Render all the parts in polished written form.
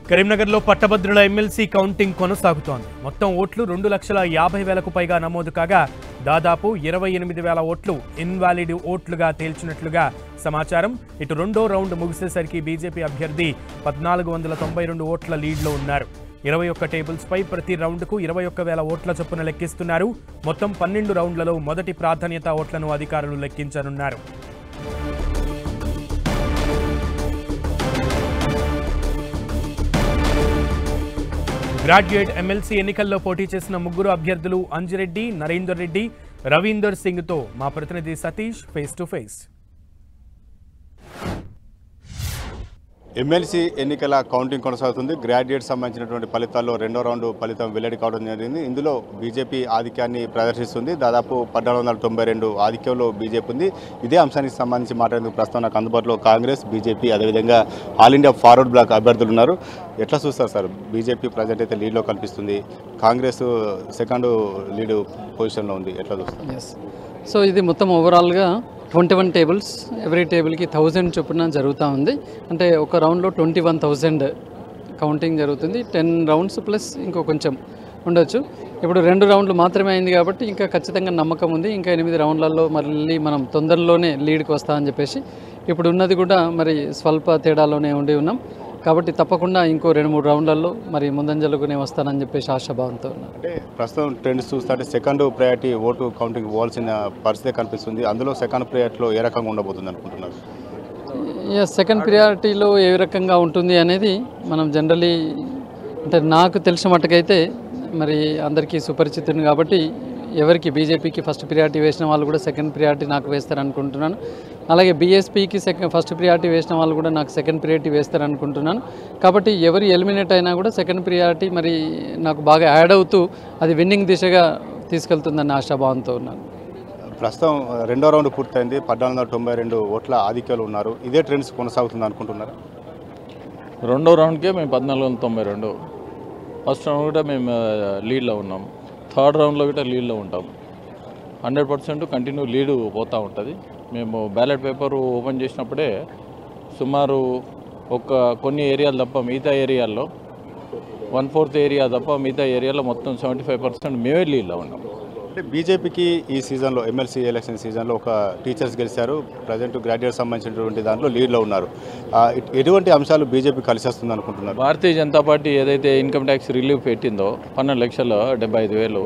కరీంనగర్లో పట్టభద్రుల MLC counting కొనసాగుతోంది. మొత్తం ఓట్లు 2,50,000కు పైగా నమోదు కాగా దాదాపు 28,000 ఓట్లు ఇన్వాలిడ్ ఓట్లుగా తేల్చినట్లుగా సమాచారం. ఇటు రెండో రౌండ్ ముగిసేసరికి బీజేపీ అభ్యర్థి 1,492 ఓట్ల లీడ్లో ఉన్నారు. 21 టేబుల్స్పై ప్రతి రౌండ్కు 21,000 ఓట్ల చొప్పున లెక్కిస్తున్నారు. మొత్తం 12 రౌండ్లలో మొదటి ప్రాధాన్యత ఓట్లను అధికారులు లెక్కించనున్నారు. గ్రాడ్యుయేట్ ఎమ్మెల్సీ ఎన్నికల్లో పోటీ చేసిన ముగ్గురు అభ్యర్థులు అంజిరెడ్డి, నరేందర్ రెడ్డి, రవీందర్ సింగ్తో మా ప్రతినిధి Satish face to face. MLC ఎన్నికల కౌంటింగ్ కొనసాగుతుంది. గ్రాడ్యుయేట్ సంబంధించినటువంటి ఫలితాల్లో రెండో రౌండ్ ఫలితం వెల్లడి కావడం జరిగింది. ఇందులో బీజేపీ ఆధిక్యాన్ని ప్రదర్శిస్తుంది. దాదాపు 1,492 ఆధిక్యంలో బీజేపీ ఉంది. ఇదే అంశానికి సంబంధించి మాట్లాడేందుకు ప్రస్తుతం నాకు అందుబాటులో కాంగ్రెస్, బీజేపీ, అదేవిధంగా ఆల్ ఇండియా ఫార్వర్డ్ బ్లాక్ అభ్యర్థులు ఉన్నారు. ఎట్లా చూస్తారు సార్? బీజేపీ ప్రజెంట్ అయితే లీడ్లో కనిపిస్తుంది, కాంగ్రెస్ సెకండ్ లీడ్ పొజిషన్లో ఉంది. ఎట్లా చూస్తారు? సో ఇది మొత్తం ఓవరాల్గా 21 టేబుల్స్, ఎవ్రీ టేబుల్కి 1000 చొప్పున జరుగుతూ ఉంది. అంటే ఒక రౌండ్లో 21,000 కౌంటింగ్ జరుగుతుంది. 10 రౌండ్స్ ప్లస్ ఇంకో కొంచెం ఉండొచ్చు. ఇప్పుడు 2 రౌండ్లు మాత్రమే అయింది కాబట్టి ఇంకా ఖచ్చితంగా నమ్మకం ఉంది. ఇంకా 8 రౌండ్లలో మళ్ళీ మనం తొందరలోనే లీడ్కి వస్తామని చెప్పేసి ఇప్పుడు ఉన్నది కూడా మరి స్వల్ప తేడాలోనే ఉండి ఉన్నాం కాబట్టి తప్పకుండా ఇంకో 2-3 రౌండ్లలో మరి ముందంజలుగునే వస్తానని చెప్పేసి ఆశాభావంతో ఉన్నాను. అంటే ప్రస్తుతం ట్రెండ్స్ చూస్తుంటే సెకండ్ ప్రయారిటీ ఓటు కౌంటింగ్ పోవాల్సిన పరిస్థితి కనిపిస్తుంది. అందులో సెకండ్ ప్రయారిటీలో ఏ రకంగా ఉండబోతుంది అనుకుంటున్నారు? సెకండ్ ప్రియారిటీలో ఏ రకంగా ఉంటుంది అనేది మనం జనరలీ అంటే నాకు తెలిసిన మట్టుకైతే మరి అందరికీ సుపరిచితుని కాబట్టి ఎవరికి బీజేపీకి ఫస్ట్ ప్రియారిటీ వేసిన వాళ్ళు కూడా సెకండ్ ప్రియారిటీ నాకు వేస్తారనుకుంటున్నాను. అలాగే బీఎస్పీకి ఫస్ట్ ప్రియారిటీ వేసిన వాళ్ళు కూడా నాకు సెకండ్ ప్రియారిటీ వేస్తారనుకుంటున్నాను. కాబట్టి ఎవరు ఎలిమినేట్ అయినా కూడా సెకండ్ ప్రియారిటీ మరి నాకు బాగా యాడ్ అవుతూ అది విన్నింగ్ దిశగా తీసుకెళ్తుందన్న ఆశాభావంతో ఉన్నాను. ప్రస్తుతం రెండో రౌండ్ పూర్తయింది. 1,492 ఓట్ల ఆధిక్యాలు ఉన్నారు. ఇదే ట్రెండ్స్ కొనసాగుతుంది అనుకుంటున్నారు? రెండో రౌండ్కే మేము 1,492, ఫస్ట్ రౌండ్ కూడా మేము లీడ్లో ఉన్నాం, థర్డ్ రౌండ్లో కూడా లీడ్లో ఉంటాం. 100% కంటిన్యూ లీడ్ పోతూ ఉంటుంది. మేము బ్యాలెట్ పేపర్ ఓపెన్ చేసినప్పుడే సుమారు కొన్ని ఏరియాలు తప్ప మిగతా ఏరియాల్లో 1/4 ఏరియా తప్ప మిగతా ఏరియాలో మొత్తం 75% మేమే లీడ్లో ఉన్నాం. అంటే బీజేపీకి ఈ సీజన్లో ఎమ్మెల్సీ ఎలక్షన్ సీజన్లో ఒక టీచర్స్ గెలిచారు. ప్రజెంట్ గ్రాడ్యుయేట్ సంబంధించినటువంటి దాంట్లో లీడ్లో ఉన్నారు. ఎటువంటి అంశాలు బీజేపీ కలిసి వస్తుంది అనుకుంటున్నారు? భారతీయ జనతా పార్టీ ఏదైతే ఇన్కమ్ ట్యాక్స్ రిలీఫ్ పెట్టిందో 12,75,000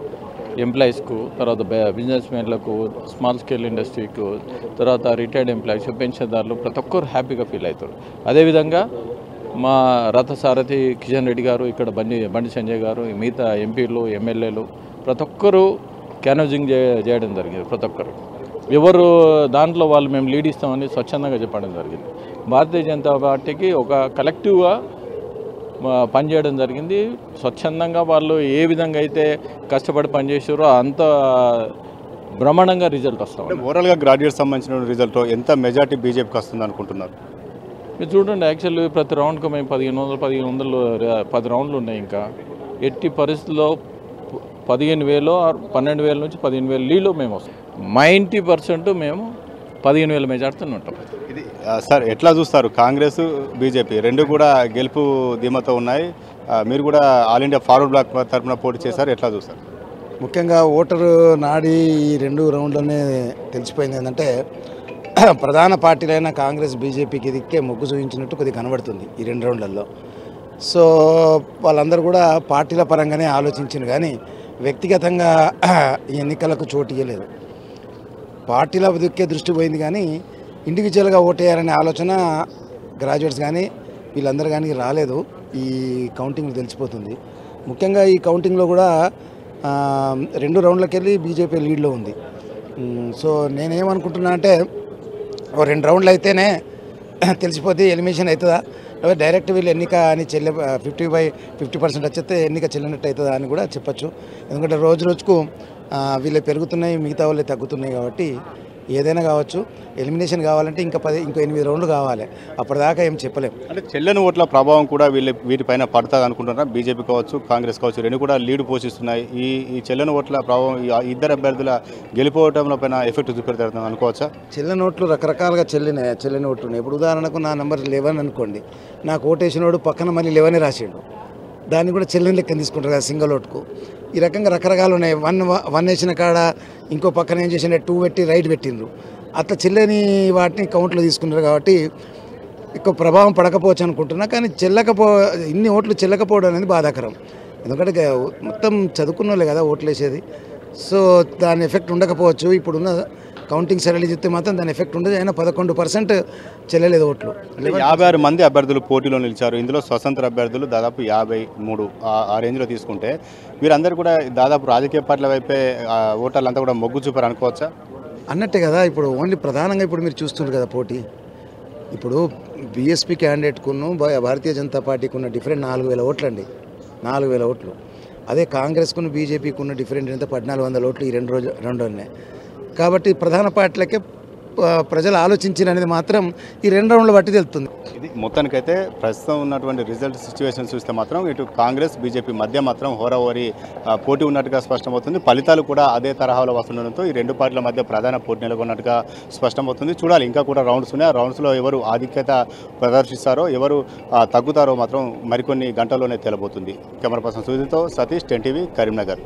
ఎంప్లాయీస్కు, తర్వాత బిజినెస్ మెన్లకు, స్మాల్ స్కేల్ ఇండస్ట్రీకు, తర్వాత రిటైర్డ్ ఎంప్లాయీస్, పెన్షన్దారులు ప్రతి ఒక్కరు హ్యాపీగా ఫీల్ అవుతారు. అదేవిధంగా మా రథసారథి కిషన్ రెడ్డి గారు, ఇక్కడ బండి సంజయ్ గారు, మిగతా ఎంపీలు, ఎమ్మెల్యేలు ప్రతి ఒక్కరు క్యాన్వసింగ్ చేయడం జరిగింది. ప్రతి ఒక్కరు ఎవరు దాంట్లో వాళ్ళు మేము లీడ్ ఇస్తామని స్వచ్ఛందంగా చెప్పడం జరిగింది. భారతీయ జనతా పార్టీకి ఒక కలెక్టివ్గా పనిచేయడం జరిగింది. స్వచ్ఛందంగా వాళ్ళు ఏ విధంగా అయితే కష్టపడి పనిచేసారో అంత బ్రహ్మాండంగా రిజల్ట్ వస్తాం. ఓవరాల్గా గ్రాడ్యుయేట్ సంబంధించిన రిజల్ట్ ఎంత మెజార్టీ బీజేపీకి వస్తుంది అనుకుంటున్నారు? మీరు చూడండి, యాక్చువల్లీ ప్రతి రౌండ్కి మేము 1,500 10 రౌండ్లు ఉన్నాయి. ఇంకా ఎట్టి పరిస్థితుల్లో 15,000 12,000 నుంచి 15,000 లీడ్లో మేము వస్తాం. 90% మేము 15,000 మెజార్టీతో ఉంటాం. ఇది సార్ ఎట్లా చూస్తారు? కాంగ్రెస్, బీజేపీ రెండు కూడా గెలుపు ధీమాతో ఉన్నాయి. మీరు కూడా ఆల్ ఇండియా ఫార్వర్డ్ బ్లాక్ తరఫున పోటీ చేశారు. ఎట్లా చూస్తారు? ముఖ్యంగా ఓటరు నాడి ఈ 2 రౌండ్లోనే తెలిసిపోయింది. ఏంటంటే ప్రధాన పార్టీలైన కాంగ్రెస్, బీజేపీకి దిక్కే మొగ్గు చూపించినట్టు కొద్దిగా కనబడుతుంది ఈ 2 రౌండ్లలో. సో వాళ్ళందరూ కూడా పార్టీల పరంగానే ఆలోచించారు కానీ వ్యక్తిగతంగా ఈ ఎన్నికలకు చోటు ఇవ్వలేదు. పార్టీల దిక్కే దృష్టి పోయింది కానీ ఇండివిజువల్గా ఓటేయాలనే ఆలోచన గ్రాడ్యుయేట్స్ కానీ వీళ్ళందరూ కానీ రాలేదు. ఈ కౌంటింగ్లో తెలిసిపోతుంది. ముఖ్యంగా ఈ కౌంటింగ్లో కూడా 2 రౌండ్లకి వెళ్ళి బీజేపీ లీడ్లో ఉంది. సో నేనేమనుకుంటున్నా అంటే 2 రౌండ్లు అయితేనే తెలిసిపోతే ఎలిమినేషన్ అవుతుందా, డైరెక్ట్ వీళ్ళు ఎన్నిక అని 50% వచ్చేస్తే ఎన్నిక చెల్లినట్టు అవుతుందా అని కూడా చెప్పచ్చు. ఎందుకంటే రోజు రోజుకు వీళ్ళు పెరుగుతున్నాయి, మిగతా వాళ్ళే తగ్గుతున్నాయి కాబట్టి ఏదైనా కావచ్చు. ఎలిమినేషన్ కావాలంటే ఇంకో 8 రౌండ్లు కావాలి. అప్పటిదాకా ఏం చెప్పలేం. అంటే చెల్లని ఓట్ల ప్రభావం కూడా వీటిపైన పడుతుంది అనుకుంటున్నారా? బీజేపీ కావచ్చు, కాంగ్రెస్ కావచ్చు, రెండు కూడా లీడ్ పోషిస్తున్నాయి. ఈ చెల్లని ఓట్ల ప్రభావం ఈ ఇద్దరు అభ్యర్థుల గెలిపోవటంలో పైన ఎఫెక్ట్ చూపెడతారు అనుకోవచ్చా? చెల్లని ఓట్లు రకరకాలుగా చెల్లని ఓట్లు ఉన్నాయి. ఇప్పుడు ఉదాహరణకు నా నెంబర్ 11 అనుకోండి, నాకు ఓటేసినోడు పక్కన మళ్ళీ 11 రాసిండు, దాన్ని కూడా చెల్లని లెక్కన తీసుకుంటారు కదా సింగిల్ ఓటుకు. ఈ రకంగా రకరకాలు ఉన్నాయి. 1 వేసిన కాడ ఇంకో పక్కన ఏం చేసిన 2 పెట్టి రైట్ పెట్టిండ్రు. అట్లా చెల్లని వాటిని కౌంట్లో తీసుకున్నారు కాబట్టి ఎక్కువ ప్రభావం పడకపోవచ్చు అనుకుంటున్నా. కానీ ఇన్ని ఓట్లు చెల్లకపోవడం అనేది బాధాకరం. ఎందుకంటే మొత్తం చదువుకున్న వాళ్ళే కదా ఓట్లు వేసేది. సో దాని ఎఫెక్ట్ ఉండకపోవచ్చు. ఇప్పుడున్న కౌంటింగ్ సరళి చెప్తే మాత్రం దాని ఎఫెక్ట్ ఉండదు. అయినా 11% చెల్లలేదు ఓట్లు. 56 మంది అభ్యర్థులు పోటీలో నిలిచారు. ఇందులో స్వతంత్ర అభ్యర్థులు దాదాపు 53 ఆ రేంజ్లో తీసుకుంటే వీరందరూ కూడా దాదాపు రాజకీయ పార్టీల వైపే ఓటర్లంతా కూడా మొగ్గు చూపారు అనుకోవచ్చా? అన్నట్టే కదా. ఇప్పుడు ఓన్లీ ప్రధానంగా ఇప్పుడు మీరు చూస్తున్నారు కదా పోటీ. ఇప్పుడు బీఎస్పీ క్యాండిడేట్కును భారతీయ జనతా పార్టీకి ఉన్న డిఫరెంట్ 4,000 ఓట్లు అండి. 4,000 ఓట్లు. అదే కాంగ్రెస్కును బీజేపీకి ఉన్న డిఫరెంట్ ఎంత 1,400 ఓట్లు ఈ రెండు ఉన్నాయి. కాబట్టి ప్రధాన పార్టీలకే ప్రజలు ఆలోచించారు అనేది మాత్రం ఈ 2 రౌండ్లు బట్టి తెలుస్తుంది. ఇది మొత్తానికైతే ప్రస్తుతం ఉన్నటువంటి రిజల్ట్ సిచ్యువేషన్ చూస్తే మాత్రం ఇటు కాంగ్రెస్ బీజేపీ మధ్య మాత్రం హోరాహోరీ పోటీ ఉన్నట్టుగా స్పష్టమవుతుంది. ఫలితాలు కూడా అదే తరహాలో వస్తుండడంతో ఈ రెండు పార్టీల మధ్య ప్రధాన పోటీ నెలకొన్నట్టుగా స్పష్టమవుతుంది. చూడాలి, ఇంకా కూడా రౌండ్స్ ఉన్నాయి. ఆ రౌండ్స్లో ఎవరు ఆధిక్యత ప్రదర్శిస్తారో, ఎవరు తగ్గుతారో మాత్రం మరికొన్ని గంటల్లోనే తేలబోతుంది. కెమెరా పర్సన్ సుజిత్తో సతీష్, 10 టీవీ, కరీంనగర్.